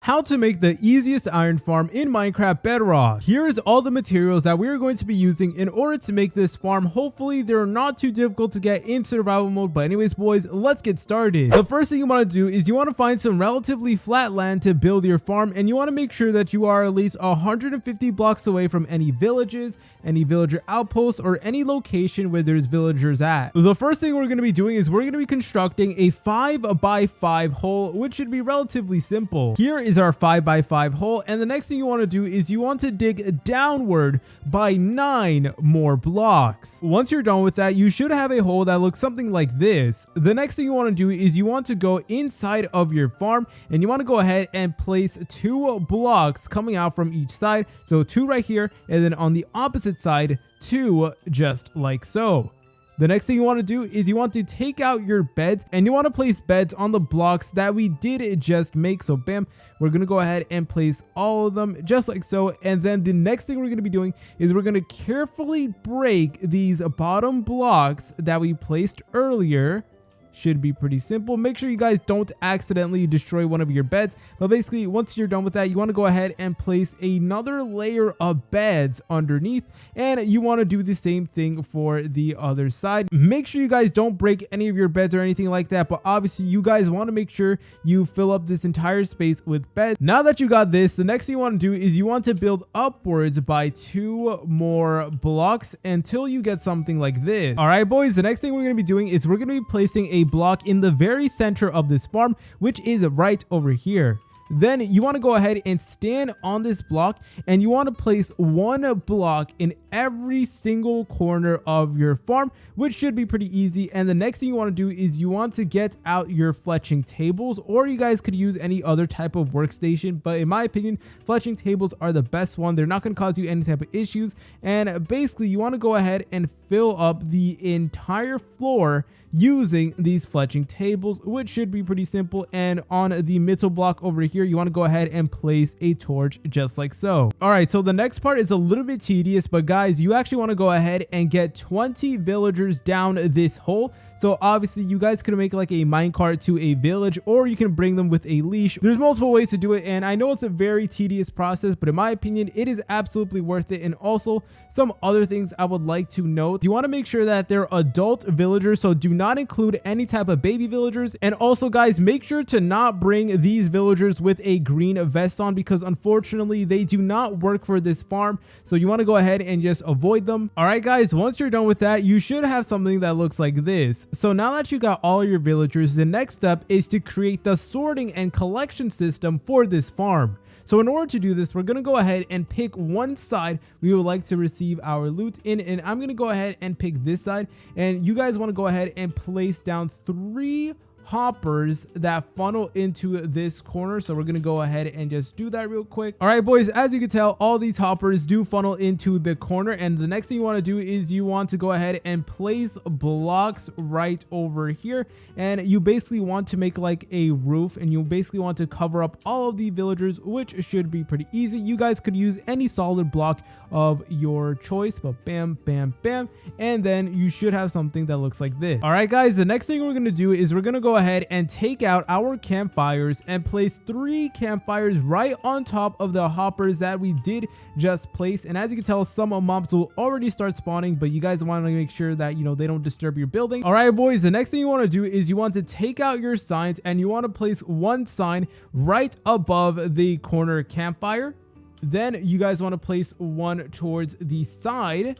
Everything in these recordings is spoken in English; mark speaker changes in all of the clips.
Speaker 1: How to make the easiest iron farm in Minecraft Bedrock. Here's all the materials that we are going to be using in order to make this farm. Hopefully they're not too difficult to get in survival mode, but anyways boys, let's get started. The first thing you want to do is you want to find some relatively flat land to build your farm, and you want to make sure that you are at least 150 blocks away from any villages, any villager outposts, or any location where there's villagers at. The first thing we're going to be doing is we're going to be constructing a 5x5 hole, which should be relatively simple. Here is our 5x5 hole, and the next thing you want to do is you want to dig downward by 9 more blocks. Once you're done with that, you should have a hole that looks something like this. The next thing you want to do is you want to go inside of your farm, and you want to go ahead and place 2 blocks coming out from each side. So 2 right here, and then on the opposite side 2, just like so. The next thing you want to do is you want to take out your beds, and you want to place beds on the blocks that we did just make. So bam, we're going to go ahead and place all of them just like so. And then the next thing we're going to be doing is we're going to carefully break these bottom blocks that we placed earlier. Should be pretty simple. Make sure you guys don't accidentally destroy one of your beds, but basically once you're done with that, you want to go ahead and place another layer of beds underneath, and you want to do the same thing for the other side. Make sure you guys don't break any of your beds or anything like that, but obviously you guys want to make sure you fill up this entire space with beds. Now that you got this, the next thing you want to do is you want to build upwards by 2 more blocks until you get something like this. All right boys, the next thing we're going to be doing is we're going to be placing a block in the very center of this farm, which is right over here. Then you want to go ahead and stand on this block, and you want to place 1 block in every single corner of your farm, which should be pretty easy. And the next thing you want to do is you want to get out your fletching tables, or you guys could use any other type of workstation, but in my opinion, fletching tables are the best one. They're not going to cause you any type of issues. And basically you want to go ahead and fill up the entire floor using these fletching tables, which should be pretty simple. And on the middle block over here, you want to go ahead and place a torch just like so. All right, so the next part is a little bit tedious, but guys, you actually want to go ahead and get 20 villagers down this hole. So obviously you guys could make like a minecart to a village, or you can bring them with a leash. There's multiple ways to do it, and I know it's a very tedious process, but in my opinion, it is absolutely worth it. And also some other things I would like to note. You want to make sure that they're adult villagers, so do not include any type of baby villagers. And also guys, make sure to not bring these villagers with a green vest on, because unfortunately they do not work for this farm. So you want to go ahead and just avoid them. All right guys, once you're done with that, you should have something that looks like this. So now that you got all your villagers, the next step is to create the sorting and collection system for this farm. So in order to do this, we're going to go ahead and pick one side we would like to receive our loot in, and I'm going to go ahead and pick this side, and you guys want to go ahead and place down 3 hoppers that funnel into this corner. So we're gonna go ahead and just do that real quick. All right boys, as you can tell, all these hoppers do funnel into the corner, and the next thing you want to do is you want to go ahead and place blocks right over here, and you basically want to make like a roof, and you basically want to cover up all of the villagers, which should be pretty easy. You guys could use any solid block of your choice, but bam bam bam, and then you should have something that looks like this. All right guys, the next thing we're going to do is we're going to go ahead and take out our campfires and place 3 campfires right on top of the hoppers that we did just place. And as you can tell, some mobs will already start spawning, but you guys want to make sure that they don't disturb your building. All right boys, the next thing you want to do is you want to take out your signs, and you want to place 1 sign right above the corner campfire. Then you guys want to place 1 towards the side,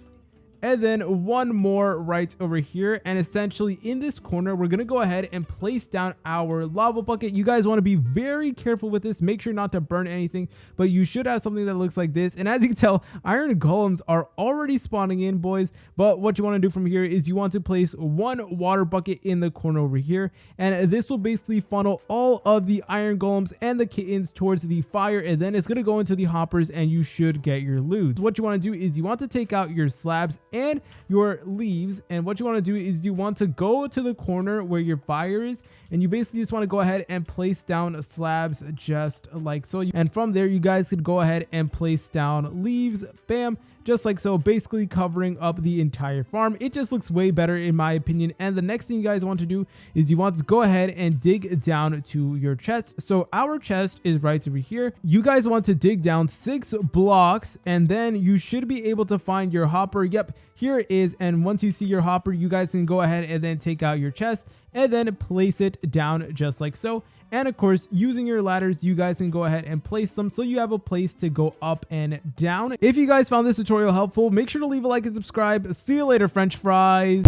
Speaker 1: and then 1 more right over here. And essentially in this corner, we're going to go ahead and place down our lava bucket. You guys want to be very careful with this. Make sure not to burn anything, but you should have something that looks like this. And as you can tell, iron golems are already spawning in, boys. But what you want to do from here is you want to place 1 water bucket in the corner over here, and this will basically funnel all of the iron golems and the kittens towards the fire, and then it's going to go into the hoppers, and you should get your loot. What you want to do is you want to take out your slabs and your leaves, and what you want to do is you want to go to the corner where your fire is, and you basically just want to go ahead and place down slabs just like so. And from there, you guys could go ahead and place down leaves, bam, just like so, basically covering up the entire farm. It just looks way better in my opinion. And the next thing you guys want to do is you want to go ahead and dig down to your chest. So our chest is right over here. You guys want to dig down 6 blocks, and then you should be able to find your hopper. Yep, here it is. And once you see your hopper, you guys can go ahead and then take out your chest and then place it down just like so. And of course, using your ladders, you guys can go ahead and place them so you have a place to go up and down. If you guys found this tutorial helpful, make sure to leave a like and subscribe. See you later, French fries.